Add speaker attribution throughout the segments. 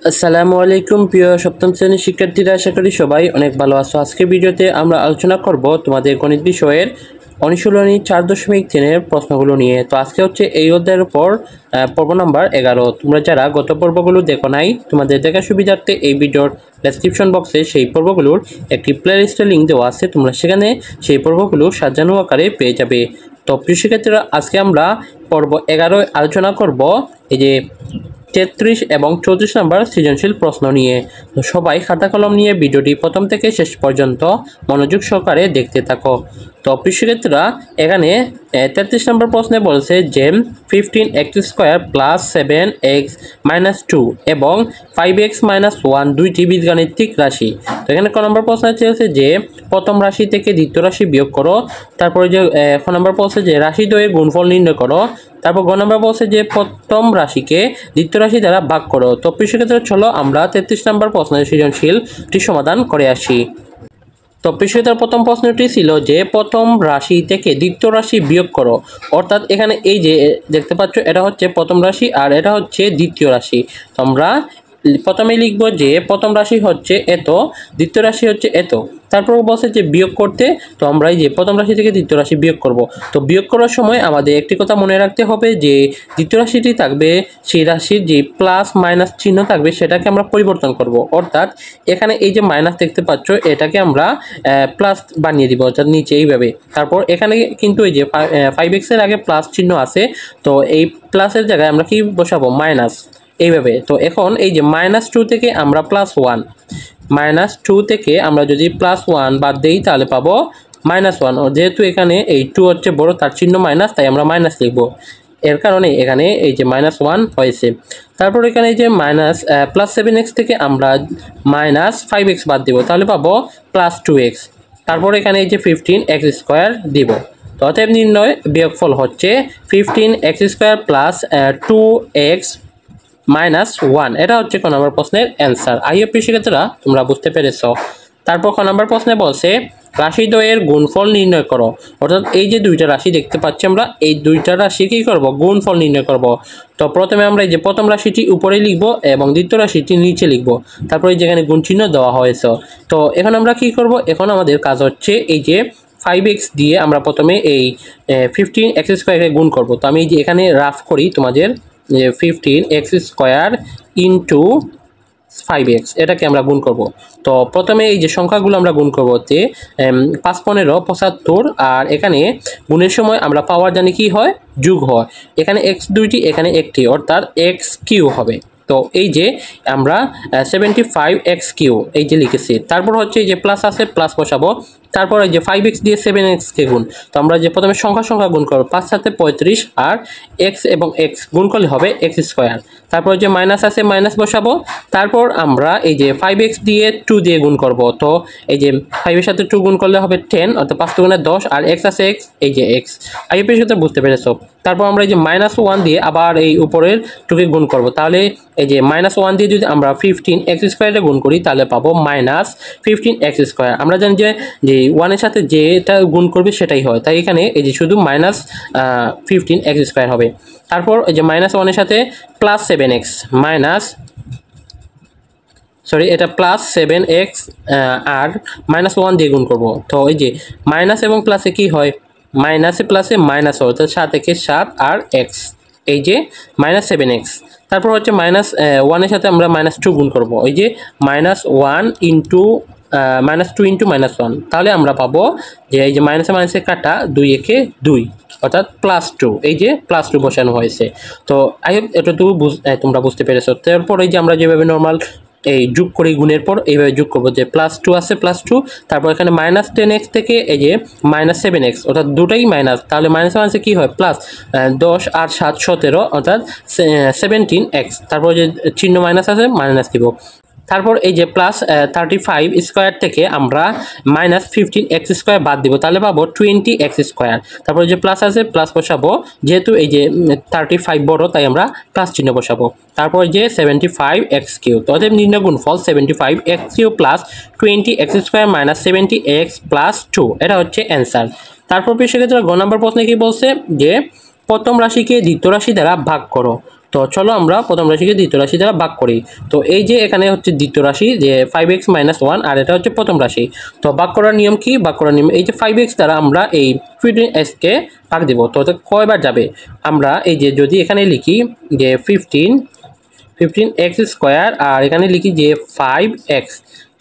Speaker 1: আসসালামু আলাইকুম প্রিয় সপ্তম শ্রেণীর শিক্ষার্থীরা, আশা করি সবাই অনেক ভালো আছো। আজকের ভিডিওতে আমরা আলোচনা করব তোমাদের গণিত বিষয়ের অনুশীলনী 4.3 প্রশ্নগুলো নিয়ে। তো আজকে হচ্ছে এই অধ্যায়ের উপর পর্ব নাম্বার 11। তোমরা যারা গত পর্বগুলো দেখো নাই, তোমাদের দেখার সুবিধার্থে এই ভিডিওর ডেসক্রিপশন বক্সে সেই পর্বগুলোর একটি প্লেলিস্টের লিঙ্ক দেওয়া আছে, তোমরা সেখানে সেই পর্বগুলো সাজানো আকারে পেয়ে যাবে। তো প্রিয় শিক্ষার্থীরা, আজকে আমরা পর্ব 11 আলোচনা করব এই যে 33 এবং 34 নম্বর সৃজনশীল প্রশ্ন নিয়ে। তো সবাই খাতা কলম নিয়ে ভিডিওটি প্রথম থেকে শেষ পর্যন্ত মনোযোগ সহকারে দেখতে থাকো। তো প্রিয় শিক্ষার্থীরা, এখানে 33 নম্বর প্রশ্নে বলছে যে 15x² প্লাস 7x মাইনাস 2 এবং 5x মাইনাস 1 দুইটি বীজগাণিতিক রাশি। তো এখানে ক নম্বর প্রশ্ন চেয়েছে যে প্রথম রাশি থেকে দ্বিতীয় রাশি বিয়োগ করো। তারপরে যে খ নম্বর বলছে যে রাশি দ্বয়ের গুণফল নির্ণয় করো। তারপর গ নম্বর বলছে যে প্রথম রাশিকে দ্বিতীয় রাশি দ্বারা ভাগ করো। তো প্রিয় শিক্ষার্থীরা, চলো আমরা 33 নম্বর প্রশ্নের সৃজনশীলটি সমাধান করে আসি। তো প্রিয় শিক্ষার্থীরা, প্রথম প্রশ্নটি ছিল যে প্রথম রাশি থেকে দ্বিতীয় রাশি বিয়োগ করো। অর্থাৎ এখানে এই যে দেখতে পাচ্ছ, এটা হচ্ছে প্রথম রাশি আর এটা হচ্ছে দ্বিতীয় রাশি। তো আমরা প্রথমে লিখব যে প্রথম রাশি হচ্ছে এত, দ্বিতীয় রাশি হচ্ছে এত। তারপর বলছে যে বিয়োগ করতে, তো আমরা এই যে প্রথম রাশি থেকে দ্বিতীয় রাশি বিয়োগ করব। তো বিয়োগ করার সময় আমাদের একটি কথা মনে রাখতে হবে যে দ্বিতীয় রাশিটি থাকবে, সেই রাশির যে প্লাস মাইনাস চিহ্ন থাকবে সেটাকে আমরা পরিবর্তন করব। অর্থাৎ এখানে এই যে মাইনাস দেখতে পাচ্ছ, এটাকে আমরা প্লাস বানিয়ে দিব, অর্থাৎ নিচে এইভাবে। তারপর এখানে কিন্তু এই যে 5x এর আগে প্লাস চিহ্ন আছে, তো এই প্লাসের জায়গায় আমরা কি বসাবো, মাইনাস, এইভাবে। তো এখন এই যে -2 থেকে আমরা +1, -2 থেকে আমরা যদি +1 বাদ দেই তাহলে পাবো -1। যেহেতু এখানে এই 2 হচ্ছে বড়, তার চিহ্ন মাইনাস, তাই আমরা মাইনাস লিখব। এর কারণে এখানে এই যে -1 হয়েছে। তারপর এখানে এই যে +7x থেকে আমরা -5x বাদ দিব, তাহলে পাবো +2x। তারপর এখানে এই যে 15x² দিব। তো অতএব নির্ণয় বিয়োগফল হচ্ছে 15x² প্লাস 2x -1। এটা হচ্ছে ক নম্বর প্রশ্নের অ্যান্সার। প্রিয় শিক্ষার্থীরা, তোমরা বুঝতে পেরেছ। তারপর ক নম্বর প্রশ্নে বলছে রাশি দ্বয়ের গুণফল নির্ণয় করো। অর্থাৎ এই যে দুইটা রাশি দেখতে পাচ্ছি, আমরা এই দুইটা রাশি কি করব, গুণফল নির্ণয় করব। তো প্রথমে আমরা এই যে প্রথম রাশিটি উপরে লিখব এবং দ্বিতীয় রাশিটি নিচে লিখব। তারপরে যেখানে গুণ চিহ্ন দেওয়া হয়েছে। তো এখন আমরা কি করব, এখন আমাদের কাজ হচ্ছে এই যে 5x দিয়ে আমরা প্রথমে এই 15x² গুণ করব। তো আমি এই যে এখানে রাফ করি তোমাদের, 15x² ইন্টু 5x, এটাকে আমরা গুণ করব। তো প্রথমে এই যে সংখ্যাগুলো আমরা গুণ করব, তে 5 15 75, আর এখানে গুণের সময় আমরা পাওয়ার জানি কি হয়, যোগ হয়। এখানে x দুইটি, এখানে একটি, অর্থাৎ x³ হবে। তো এই যে আমরা 75x³ এই যে লিখেছি। তারপর হচ্ছে এই যে প্লাস আছে, প্লাস বসাবো। তারপর এই যে 5x দিয়ে 7x কে গুণ। তো আমরা যে প্রথমে সংখ্যা গুণ করবো, 5 7 35, আর x এবং x গুণ করলে হবে x²। তারপর যে মাইনাস আছে, মাইনাস বসাবো। তারপর আমরা এই যে 5x দিয়ে 2 দিয়ে গুণ করব। তো এই যে 5 এর সাথে 2 গুণ করলে হবে 10, অর্থাৎ 5 2 10, আর x আছে x, এই যে x। এর সাথে বুঝতে পেরেছো। তারপর আমরা এই যে -1 দিয়ে আবার এই উপরের টুকে গুণ করব। তাহলে এই যে -1 দিয়ে যদি আমরা 15x² গুণ করি তাহলে পাবো -15x²। আমরা জানি যে 1 এর সাথে যেটা গুণ করবে সেটাই হয়, তাই এখানে এই যে শুধু -15x² হবে। তারপর এই যে -1 এর সাথে +7x এটা +7x আর -1 দিয়ে গুণ করব। তো এই যে মাইনাস এবং প্লাসে কি হয়, মাইনাসে প্লাসে মাইনাস হয়, অর্থাৎ 7 একে 7 আর x, এই যে -7x। তারপর হচ্ছে -1 এর সাথে আমরা -2 গুণ করব। এই যে -1 ইন্টু -2 ইন্টু -1, তাহলে আমরা পাবো যে এই যে মাইনাসে মাইনাসে কাটা 2 একে 2, অর্থাৎ +2। এই যে +2 বসানো হয়েছে। তো এটা তোমরা বুঝতে পেরেছো। তারপর এই যে আমরা যেভাবে নর্মাল এই যোগ করি, গুণের পর এইভাবে যোগ করবো, যে +2 আছে, +2, তারপর এখানে -10x থেকে এই যে -7x, অর্থাৎ দুটাই মাইনাস, তাহলে মাইনাস মাইনাসে কি হয়, প্লাস 10 আর 7 17, অর্থাৎ 17x। তারপর যে চিহ্ন মাইনাস আছে, মাইনাস দিব। তারপর এই যে +35² থেকে আমরা -15x² বাদ দিব, তাহলে পাবো 20x²। তারপর যে প্লাস আছে, প্লাস বসাবো, যেহেতু এই যে 35 বড় তাই আমরা প্লাস চিহ্ন বসাবো। তারপর যে 75x³ তো অতএব নির্ণয় গুণফল 75x³ plus 20x² minus 70x plus 2, এটা হচ্ছে অ্যান্সার। তারপর সেক্ষেত্রে গ নম্বর প্রশ্নে কি বলছে যে প্রথম রাশিকে দ্বিতীয় রাশি দ্বারা ভাগ করো। তো চলো আমরা প্রথম রাশিকে দ্বিতীয় রাশি দ্বারা ভাগ করি। তো এই যে এখানে হচ্ছে দ্বিতীয় রাশি যে 5x - 1 আর এটা হচ্ছে প্রথম রাশি। তো ভাগ করার নিয়ম কি? ভাগ করার নিয়ম এই যে 5x দ্বারা আমরা এই 15x কে ভাগ দিব। তো কয়বার যাবে? আমরা এই যে যদি এখানে লিখি যে 15x স্কোয়ার আর এখানে লিখি যে 5x,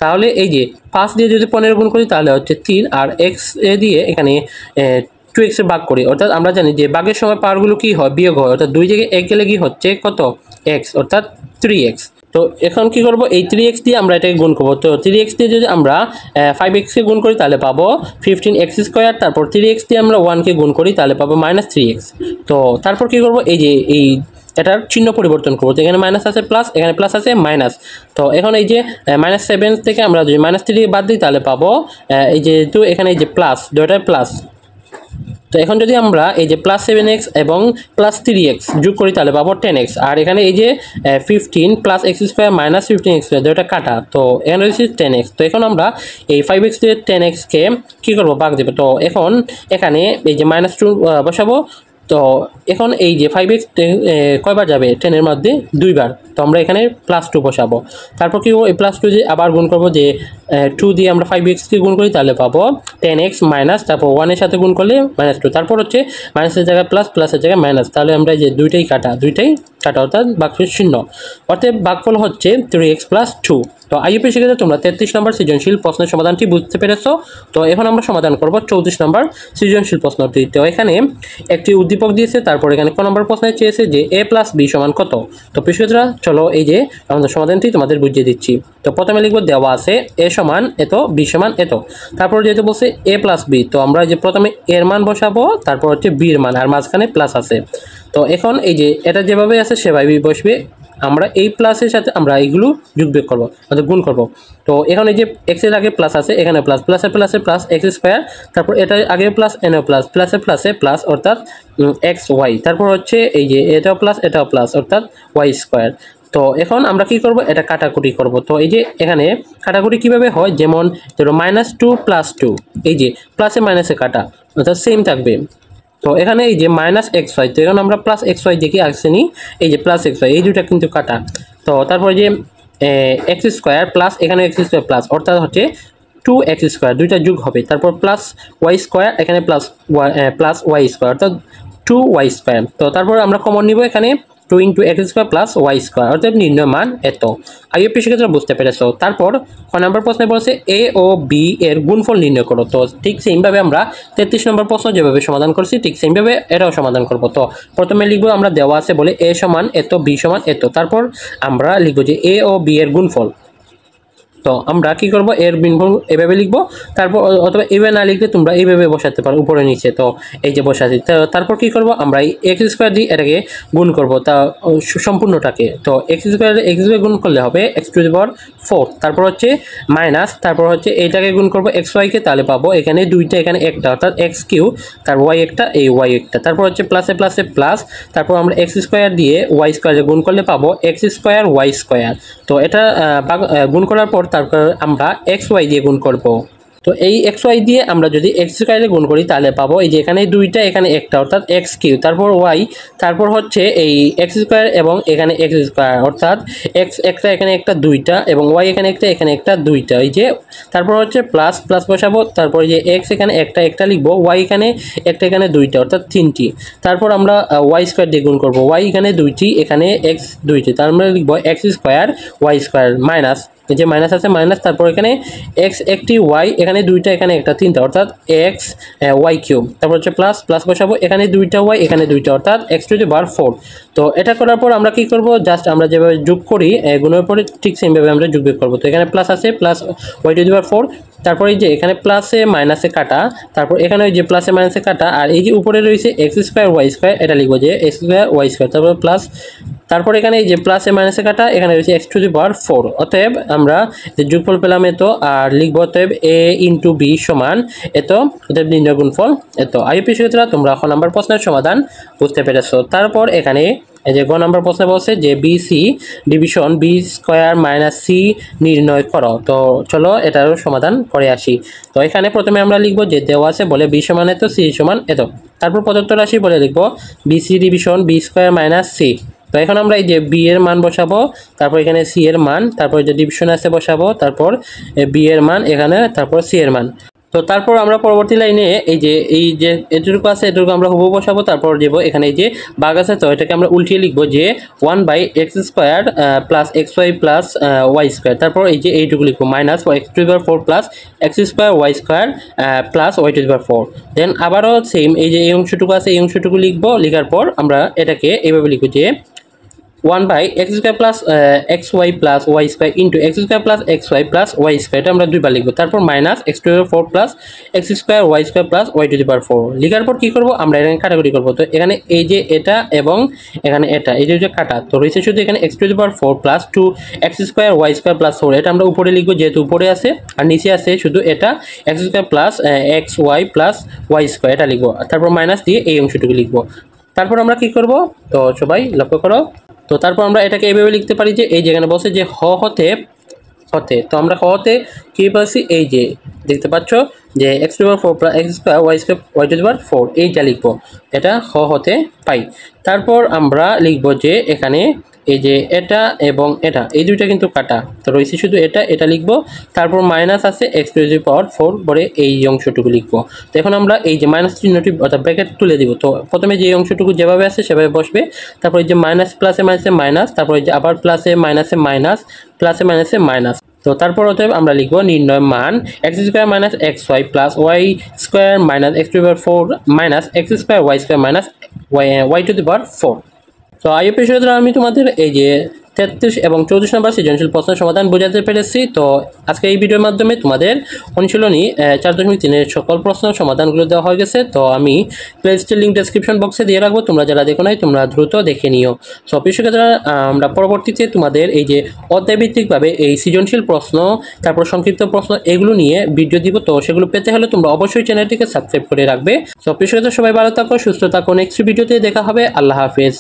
Speaker 1: তাহলে এই যে 5 দিয়ে যদি 15 গুণ করি তাহলে হচ্ছে 3 আর x এ দিয়ে এখানে 2x এর ভাগ করি। অর্থাৎ আমরা জানি যে ভাগের সময় পাওয়ারগুলো কি হয়? বিয়োগ হয়। অর্থাৎ 2 থেকে 1 গেলে কি হচ্ছে কত? x, অর্থাৎ 3x। তো এখন কি করব? এই 3x দিয়ে আমরা এটাকে গুণ করব। তো 3x দিয়ে যদি আমরা 5x কে গুণ করি তাহলে পাবো 15x স্কোয়ার, তারপর 3x দিয়ে আমরা 1 কে গুণ করি তাহলে পাবো -3x। তো তারপর কি করব? এই যে এই এটার চিহ্ন পরিবর্তন করবো। তো এখানে মাইনাস আছে প্লাস, এখানে প্লাস আছে মাইনাস। তো এখন এই যে -7 থেকে আমরা যদি -3 বাদ দিই তাহলে পাবো এই যে এখানে এই যে প্লাস, দুটোটাই প্লাস। তো এখন যদি আমরা এই যে +7x এবং +3x যোগ করি তাহলে পাবো 10x। আর এখানে এই যে 15 + x স্কোয়ার - 15x স্কোয়ার দুটো কাটা, তো এখানে হচ্ছে 10x। তো এখন আমরা এই 5x দিয়ে 10x কে কী করবো? ভাগ দেবো। তো এখন এখানে এই যে -2 বসাবো। তো এখন এই যে 5x কয়বার যাবে? 10 এর মধ্যে 2 বার। তো আমরা এখানে +2 বসাবো। তারপর কি এই +2 দিয়ে আবার গুণ করবো যে 2 দিয়ে আমরা 5x কে গুণ করি তাহলে পাবো 10x মাইনাস, তারপর 1 এর সাথে গুণ করলে -2, তারপর হচ্ছে মাইনাসের জায়গায় প্লাস, প্লাসের জায়গায় মাইনাস। তাহলে আমরা এই যে দুইটাই কাটা অর্থাৎ ভাগফল 0। অর্থাৎ ভাগফল হচ্ছে 3x + 2। তো আইইউপি শিখেছে তোমরা 33 নম্বর সৃজনশীল প্রশ্নের সমাধানটি বুঝতে পেরেছো। তো এখন আমরা সমাধান করব 34 নম্বর সৃজনশীল প্রশ্নটি। তো এখানে একটি উদ্দীপক দিয়েছে, তারপর এখানে ক নম্বর প্রশ্নে চেয়েছে যে a + b = কত। তো প্রিয়রা চলো এই যে আমাদের সমাধানটি তোমাদের বুঝিয়ে দিচ্ছি। তো প্রথমে লিখব দেওয়া আছে a = এত, b = এত। তারপর যেহেতু বলছে a + b, তো আমরা যে প্রথমে এর মান বসাবো, তারপর হচ্ছে b এর মান, আর মাঝখানে প্লাস আছে। তো এখন এই যে এটা যেভাবে আছে সেভাবেই বসবে। আমরা এই প্লাসের সাথে আমরা এইগুলো যোগ বিয়োগ করবো, অর্থাৎ গুণ করবো। তো এখন এই যে এক্স এর আগে প্লাস আছে, এখানে প্লাস, প্লাসে প্লাসে প্লাস x স্কোয়ার, তারপর এটা আগে প্লাস এনও প্লাস, প্লাসে প্লাসে প্লাস অর্থাৎ xy, তারপর হচ্ছে এই যে এটাও প্লাস এটাও প্লাস অর্থাৎ y স্কোয়ার। তো এখন আমরা কি করব? এটা কাটাকুটি করব। তো এই যে এখানে কাটাকুটি কিভাবে হয়? যেমন ধরো -2 + 2, এই যে প্লাসে মাইনাসে কাটা অর্থাৎ সেম থাকবে। তো এখানে এই যে -xy, তো এখন আমরা +xy দেখি আসেনি, এই যে +xy এই দুটা কিন্তু কাটা। তো তারপরে যে x স্কোয়ার প্লাস, এখানে x স্কোয়ার প্লাস অর্থাৎ হচ্ছে 2x স্কোয়ার, দুইটা যোগ হবে। তারপর +y স্কোয়ার, এখানে +y স্কোয়ার অর্থাৎ 2y স্কোয়ার। তো তারপর আমরা কমন নিব এখানে 2 × x স্কোয়ার + y স্কোয়ার অর্থাৎ নির্ণয় মান এত। আইইউপি শিক্ষার্থীরা বুঝতে পেরেছো। তারপর ক নম্বর প্রশ্নে বলছে a ও b এর গুণফল নির্ণয় করো। তো ঠিক সেইভাবে আমরা 33 নম্বর প্রশ্ন যেভাবে সমাধান করছি ঠিক সেইভাবে এটাও সমাধান করব। তো প্রথমে লিখবো আমরা দেওয়া আছে বলে a = এত, b = এত। তারপর আমরা লিখবো যে a ও b এর গুণফল। তো আমরা কি করব? এর গুণফল এভাবে লিখব, তারপর অথবা এভাবে না লিখলে তোমরা এইভাবে বসাতে পারো উপরে নিচে। তো এই যে বসাচ্ছি, তারপর কি করব? আমরা এই x স্কোয়ার দিয়ে এটাকে গুণ করব, তা সম্পূর্ণটাকে। তো x স্কোয়ার গুণ করলে হবে x⁴, তারপর হচ্ছে মাইনাস, তারপর হচ্ছে এইটাকে গুণ করব xy কে, তাহলে পাবো এখানে দুইটা, এখানে একটা অর্থাৎ x3, তারপর y একটা, এই y একটা, তারপর হচ্ছে প্লাসে প্লাসে প্লাস, তারপর আমরা x স্কোয়ার দিয়ে y স্কোয়ারে গুণ করলে পাবো x² y স্কোয়ার। তো এটা গুণ করার পর তারপর আমরা xy দিয়ে গুণ করব। তো এই xy দিয়ে আমরা যদি x স্কয়ারে গুণ করি তাহলে পাবো এই যে এখানে দুইটা, এখানে একটা অর্থাৎ x3, তারপর y, তারপর হচ্ছে এই x স্কয়ার এবং এখানে x স্কয়ার অর্থাৎ x একটা, এখানে একটা, দুইটা, এবং y এখানে একটা, এখানে একটা, দুইটা, এই যে তারপর হচ্ছে প্লাস প্লাস বসাবো, তারপর যে x এখানে একটা একটা লিখবো, y এখানে একটা, এখানে দুইটা অর্থাৎ তিনটি, তারপর আমরা y স্কয়ার দিয়ে গুণ করব, y এখানে দুইটি, এখানে x দুইটি, তার মানে লিখবো x² y স্কয়ার মাইনাস, এই যে মাইনাস আছে মাইনাস, তারপর এখানে x একটি, y এখানে দুইটা, এখানে একটা, তিনটা অর্থাৎ x y³, তারপর হচ্ছে প্লাস প্লাস বসাবো, এখানে দুইটা y এখানে দুইটা অর্থাৎ x⁴। তো এটা করার পর আমরা কি করব? জাস্ট আমরা যেভাবে যোগ করি গুণের পরে ঠিক সেমভাবে আমরা যোগ বিয়োগ করব। তো এখানে প্লাস আছে প্লাস y⁴, তারপর এই যে এখানে প্লাসে মাইনাসে কাটা, তারপর এখানে ওই যে প্লাসে মাইনাসে কাটা, আর এই যে উপরে রয়েছে x² y স্কয়ার, এটা লিখবো যে x² y স্কয়ার, তারপর প্লাস, তারপর এখানে এই যে প্লাসে মাইনাসে কাটা, এখানে রয়েছে x⁴। অতএব আমরা যে যোগফল পেলাম এত, আর লিখব অতএব a × b = এত, অতএব নির্ণয় গুণফল এত। আইইউপি শিক্ষার্থীরা তোমরা খ নম্বর প্রশ্নের সমাধান বুঝতে পেরেছো। তারপর এখানে এই যে গ নম্বর প্রশ্নে বলছে যে BC ডিভিশন b² - c নির্ণয় করো। তো চলো এটারও সমাধান করে আসি। তো এখানে প্রথমে আমরা লিখবো যে দেওয়া আছে বলে b = এত, c = এত। তারপর প্রদত্ত রাশি বলে লিখবো BC ডিভিশন b² - c তো এখন আমরা এই যে বি এর মান বসাবো, তারপর এখানে সি এর মান, তারপর যে ডিভিশন আছে বসাবো, তারপর বি এর মান এখানে, তারপর সি এর মান। তো তারপর আমরা পরবর্তী লাইনে এই যে এটুকু আছে এটুকু আমরা হুবহু বসাবো, তারপর দেবো এখানে এই যে ভাগ আছে তো এটাকে আমরা উল্টিয়ে লিখবো যে 1/x² plus xy plus y², তারপর এই যে এইটুকু লিখবো minus x⁴ plus x² y² plus y⁴। দেন আবারও সেম এই যে এই অংশটুকু আছে এই অংশটুকু লিখবো, লেখার পর আমরা এটাকে এইভাবে লিখবো যে 1/x² plus xy plus y² into x² plus xy plus y², এটা আমরা দুইবার লিখবো, তারপর minus x⁴ plus x² y² plus y⁴। লিখার পর কী করবো আমরা এখানে কাটাকুটি করবো। তো এখানে এই যে এটা এবং এখানে এটা এই যে কাটা তো রয়েছে শুধু এখানে x⁴ plus 2x² y² plus 4, এটা আমরা উপরে লিখবো যেহেতু উপরে আছে, আর নিচে আছে শুধু এটা x² plus xy plus y², এটা লিখবো, তারপর মাইনাস দিয়ে এই অংশটুকু লিখবো। তারপর আমরা কি করব, তো সবাই লক্ষ্য করো। তো তারপর আমরা এটাকে এইভাবে লিখতে পারি যে এই যেখানে বলছে যে হতে তো আমরা হতে কী পাচ্ছি এই যে দেখতে পাচ্ছ যে x⁴ প্লাস x² y², এইটা লিখবো, এটা হতে পাই। তারপর আমরা লিখবো যে এখানে এই যে এটা এবং এটা এই দুইটা কিন্তু কাটা তো রয়েছে শুধু এটা লিখবো, তারপর মাইনাস আছে x⁴ পরে এই অংশটুকু লিখবো। তো এখন আমরা এই যে মাইনাস চিহ্নটি অর্থাৎ ব্র্যাকেট তুলে দিব। তো প্রথমে যে অংশটুকু যেভাবে আছে সেভাবে বসবে, তারপর এই যে মাইনাস প্লাসে মাইনাসে মাইনাস, তারপর এই যে আবার প্লাসে মাইনাসে মাইনাস, প্লাসে মাইনাসে মাইনাস। তো তারপর অতএব আমরা লিখবো নির্ণয় মান x² minus xy plus y² minus x⁴ minus x² y² minus y⁴। তো আইও পেশাদার আমি তোমাদের এই যে 33 এবং 34 নম্বর সৃজনশীল প্রশ্নের সমাধান বোঝাতে পেরেছি। তো আজকে এই ভিডিওর মাধ্যমে তোমাদের অনুশীলনী 4.3 সকল প্রশ্নের সমাধানগুলো দেওয়া হয়ে গেছে। তো আমি প্লেলিস্টের লিঙ্ক ডেসক্রিপশন বক্সে দিয়ে রাখবো, তোমরা যারা দেখো নাই তোমরা দ্রুত দেখে নিও। সো পেশাদার আমরা পরবর্তীতে তোমাদের এই যে অধ্যায়ভিত্তিকভাবে এই সৃজনশীল প্রশ্ন, তারপর সংক্ষিপ্ত প্রশ্ন এগুলো নিয়ে ভিডিও দিব। তো সেগুলো পেতে হলে তোমরা অবশ্যই চ্যানেলটিকে সাবস্ক্রাইব করে রাখবে। সো পেশাদার সবাই ভালো থাকো, সুস্থ থাকো, নেক্সট ভিডিওতে দেখা হবে। আল্লাহ হাফেজ।